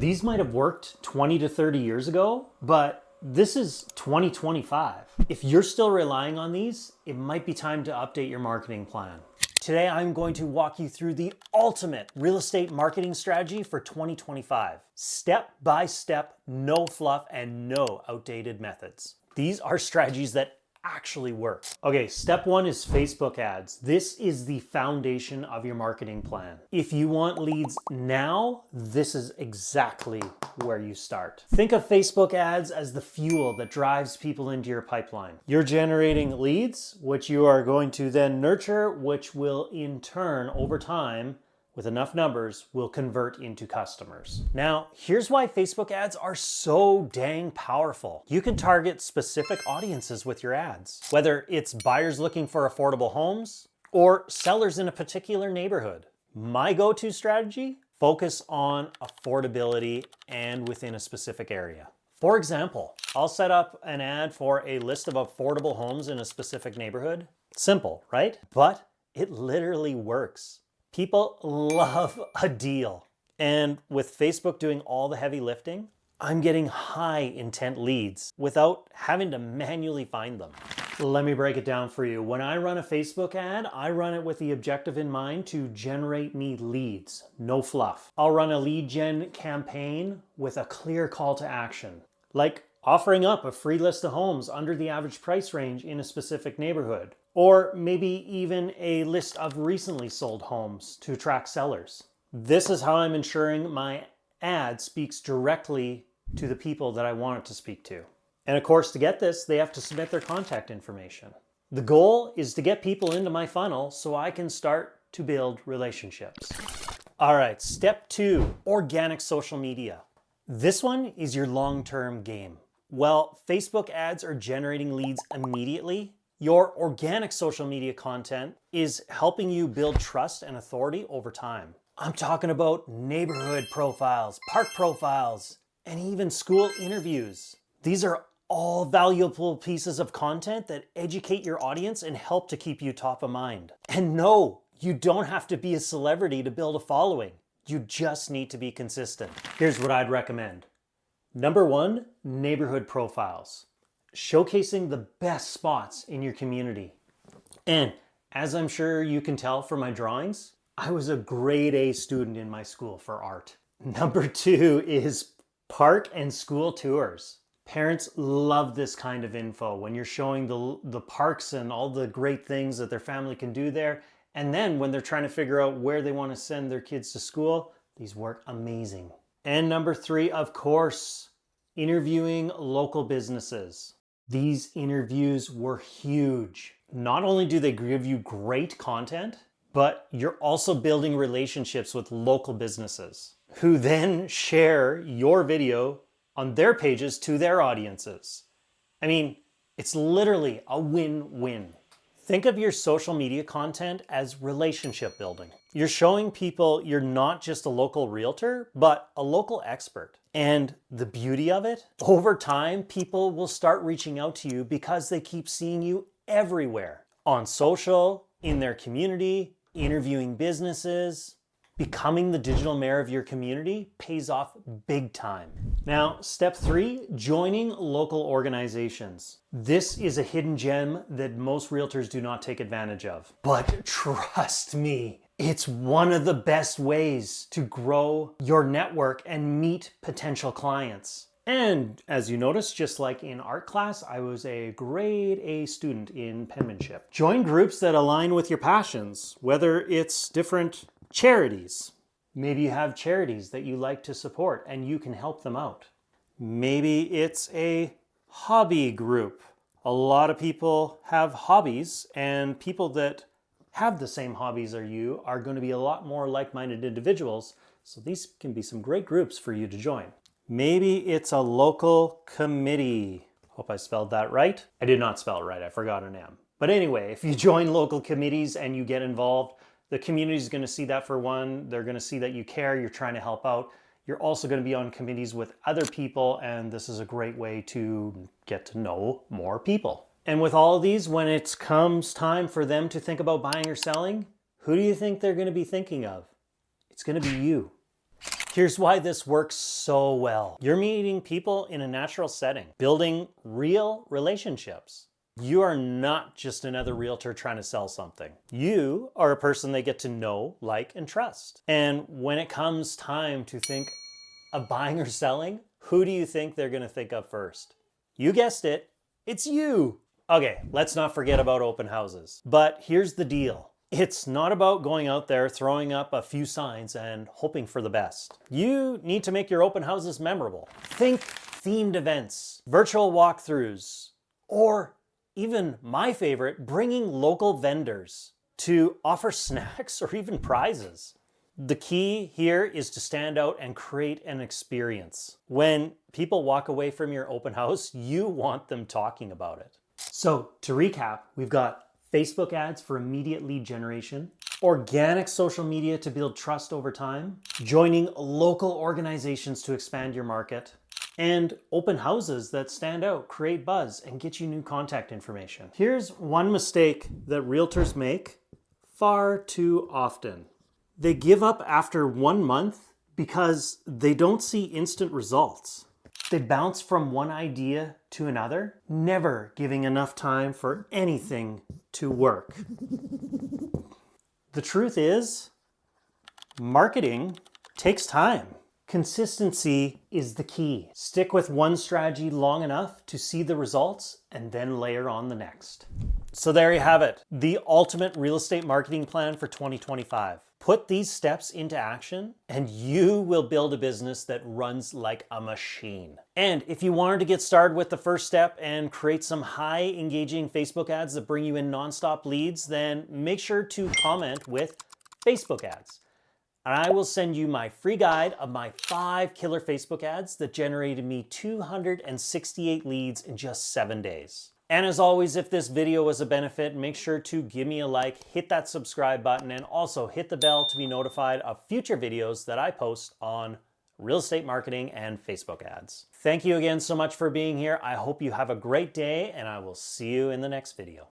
These might have worked 20 to 30 years ago, but this is 2025. If you're still relying on these, it might be time to update your marketing plan. Today, I'm going to walk you through the ultimate real estate marketing strategy for 2025. Step by step, no fluff, and no outdated methods. These are strategies that actually work. Okay, step one is Facebook ads. This is the foundation of your marketing plan. If you want leads now, this is exactly where you start. Think of Facebook ads as the fuel that drives people into your pipeline. You're generating leads, which you are going to then nurture, which will in turn, over time, with enough numbers, will convert into customers. Now, here's why Facebook ads are so dang powerful. You can target specific audiences with your ads, whether it's buyers looking for affordable homes or sellers in a particular neighborhood. My go-to strategy, focus on affordability and within a specific area. For example, I'll set up an ad for a list of affordable homes in a specific neighborhood. Simple, right? But it literally works. People love a deal. And with Facebook doing all the heavy lifting, I'm getting high intent leads without having to manually find them. Let me break it down for you. When I run a Facebook ad, I run it with the objective in mind to generate me leads, no fluff. I'll run a lead gen campaign with a clear call to action, like offering up a free list of homes under the average price range in a specific neighborhood. Or maybe even a list of recently sold homes to attract sellers. This is how I'm ensuring my ad speaks directly to the people that I want it to speak to. And of course, to get this, they have to submit their contact information. The goal is to get people into my funnel so I can start to build relationships. All right, step two, organic social media. This one is your long-term game. Well, Facebook ads are generating leads immediately. Your organic social media content is helping you build trust and authority over time. I'm talking about neighborhood profiles, park profiles, and even school interviews. These are all valuable pieces of content that educate your audience and help to keep you top of mind. And no, you don't have to be a celebrity to build a following. You just need to be consistent. Here's what I'd recommend. Number one, neighborhood profiles. Showcasing the best spots in your community. And as I'm sure you can tell from my drawings, I was a grade A student in my school for art. Number two is park and school tours. Parents love this kind of info when you're showing the parks and all the great things that their family can do there. And then when they're trying to figure out where they want to send their kids to school, these work amazing. And number three, of course, interviewing local businesses. These interviews were huge. Not only do they give you great content, but you're also building relationships with local businesses who then share your video on their pages to their audiences. I mean, it's literally a win-win. Think of your social media content as relationship building. You're showing people you're not just a local realtor, but a local expert. And the beauty of it, over time, people will start reaching out to you because they keep seeing you everywhere. On social, in their community, interviewing businesses. Becoming the digital mayor of your community pays off big time. Now, step three, joining local organizations. This is a hidden gem that most realtors do not take advantage of. But trust me, it's one of the best ways to grow your network and meet potential clients. And as you notice, just like in art class, I was a grade A student in penmanship. Join groups that align with your passions, whether it's different charities. Maybe you have charities that you like to support and you can help them out. Maybe it's a hobby group. A lot of people have hobbies, and people that have the same hobbies as you are going to be a lot more like-minded individuals. So these can be some great groups for you to join. Maybe it's a local committee. Hope I spelled that right. I did not spell it right. I forgot an M. But anyway, if you join local committees and you get involved, the community is going to see that for one. They're going to see that you care, you're trying to help out. You're also going to be on committees with other people, and this is a great way to get to know more people. And with all of these, when it comes time for them to think about buying or selling, who do you think they're going to be thinking of? It's going to be you. Here's why this works so well. You're meeting people in a natural setting, building real relationships. You are not just another realtor trying to sell something. You are a person they get to know, like, and trust. And when it comes time to think of buying or selling, who do you think they're going to think of first? You guessed it, it's you. Okay, let's not forget about open houses. But here's the deal. It's not about going out there, throwing up a few signs and hoping for the best. You need to make your open houses memorable. Think themed events, virtual walkthroughs, or even my favorite, bringing local vendors to offer snacks or even prizes. The key here is to stand out and create an experience. When people walk away from your open house, you want them talking about it. So to recap, we've got Facebook ads for immediate lead generation, organic social media to build trust over time, joining local organizations to expand your market, and open houses that stand out, create buzz, and get you new contact information. Here's one mistake that realtors make far too often. They give up after 1 month because they don't see instant results. They bounce from one idea to another, never giving enough time for anything to work. The truth is, marketing takes time. Consistency is the key. Stick with one strategy long enough to see the results and then layer on the next. So there you have it, the ultimate real estate marketing plan for 2025. Put these steps into action and you will build a business that runs like a machine. And if you wanted to get started with the first step and create some high engaging Facebook ads that bring you in nonstop leads, then make sure to comment with Facebook ads. And I will send you my free guide of my 5 killer Facebook ads that generated me 268 leads in just 7 days. And as always, if this video was a benefit, make sure to give me a like, hit that subscribe button, and also hit the bell to be notified of future videos that I post on real estate marketing and Facebook ads. Thank you again so much for being here. I hope you have a great day, and I will see you in the next video.